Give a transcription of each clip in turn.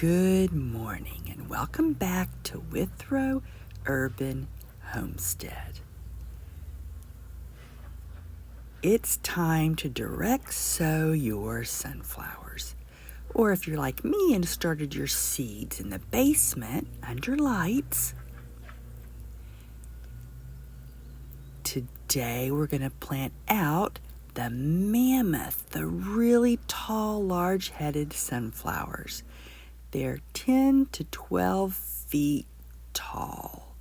Good morning and welcome back to Withrow Urban Homestead. It's time to direct sow your sunflowers. Or if you're like me and started your seeds in the basement under lights, today we're going to plant out the mammoth, the really tall, large-headed sunflowers. They're 10 to 12 feet tall.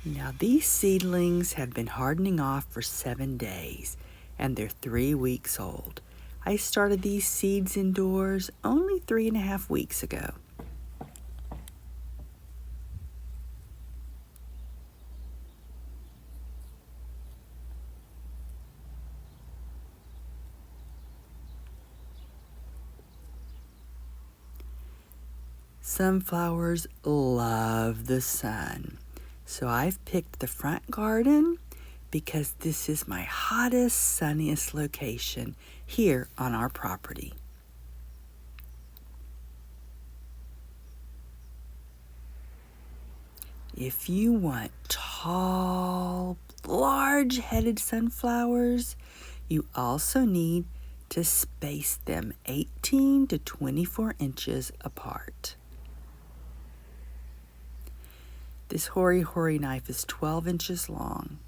Now these seedlings have been hardening off for 7 days and they're 3 weeks old. I started these seeds indoors only 3.5 weeks ago. Sunflowers love the sun, so I've picked the front garden because this is my hottest, sunniest location here on our property. If you want tall, large-headed sunflowers, you also need to space them 18 to 24 inches apart. This Hori knife is 12 inches long.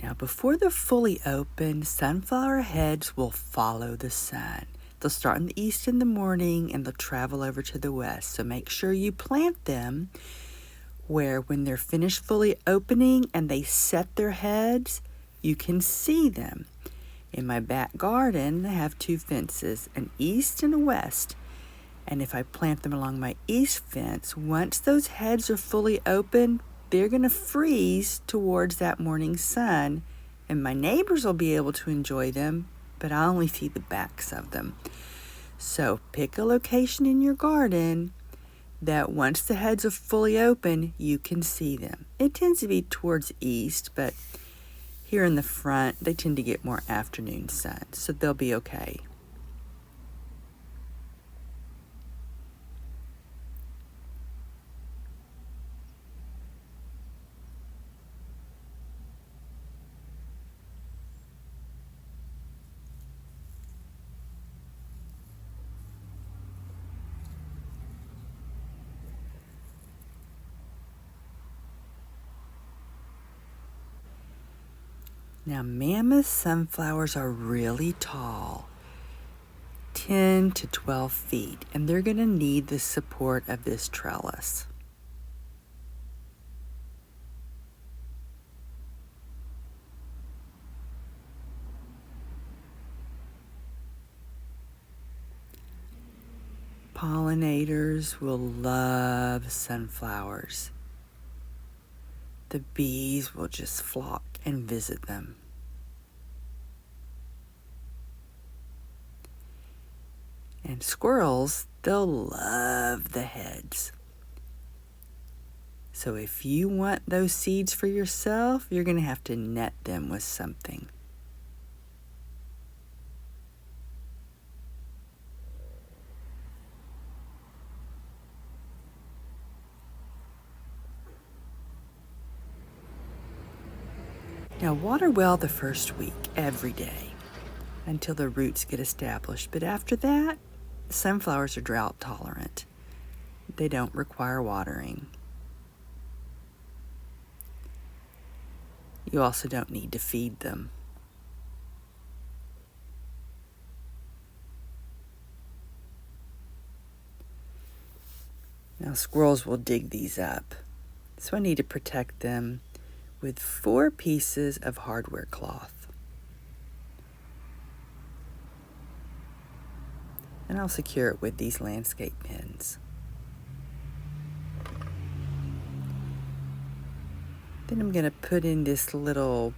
Now, before they're fully open, sunflower heads will follow the sun. They'll start in the east in the morning and they'll travel over to the west. So make sure you plant them where when they're finished fully opening and they set their heads, you can see them. In my back garden, I have 2 fences, an east and a west. And if I plant them along my east fence, once those heads are fully open, they're going to freeze towards that morning sun, and my neighbors will be able to enjoy them, but I'll only see the backs of them. So pick a location in your garden that once the heads are fully open, you can see them. It tends to be towards east, but here in the front, they tend to get more afternoon sun, so they'll be okay. Now, mammoth sunflowers are really tall, 10 to 12 feet, and they're going to need the support of this trellis. Pollinators will love sunflowers. The bees will just flock and visit them. And squirrels, they'll love the heads. So if you want those seeds for yourself, you're going to have to net them with something. Now water well the first week, every day, until the roots get established. But after that, sunflowers are drought tolerant. They don't require watering. You also don't need to feed them. Now squirrels will dig these up, so I need to protect them with 4 pieces of hardware cloth. And I'll secure it with these landscape pins. Then I'm going to put in this little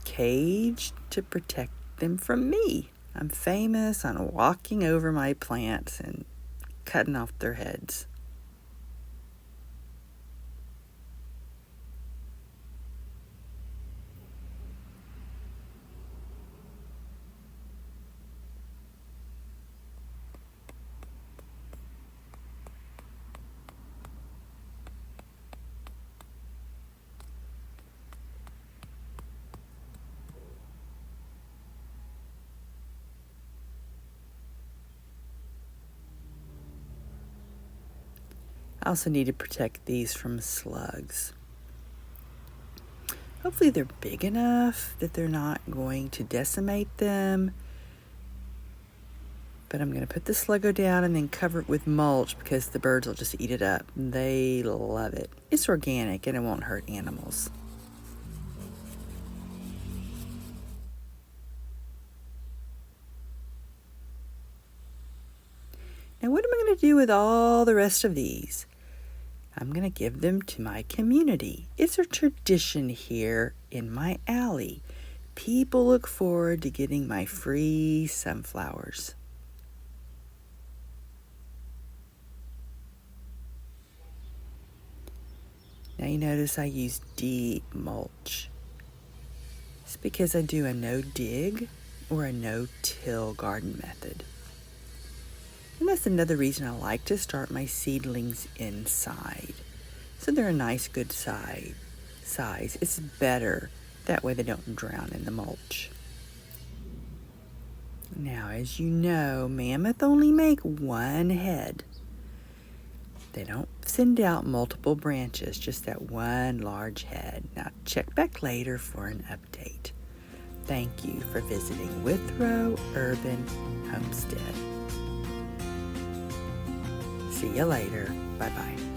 cage to protect them from me. I'm famous on walking over my plants and cutting off their heads. I also need to protect these from slugs. Hopefully they're big enough that they're not going to decimate them. But I'm going to put the sluggo down and then cover it with mulch because the birds will just eat it up. They love it. It's organic and it won't hurt animals. Now what am I going to do with all the rest of these? I'm going to give them to my community. It's a tradition here in my alley. People look forward to getting my free sunflowers. Now you notice I use deep mulch. It's because I do a no-dig or a no-till garden method. And that's another reason I like to start my seedlings inside. So they're a nice, good size. It's better. That way they don't drown in the mulch. Now, as you know, mammoth only make one head. They don't send out multiple branches, just that one large head. Now, check back later for an update. Thank you for visiting Withrow Urban Homestead. See you later. Bye-bye.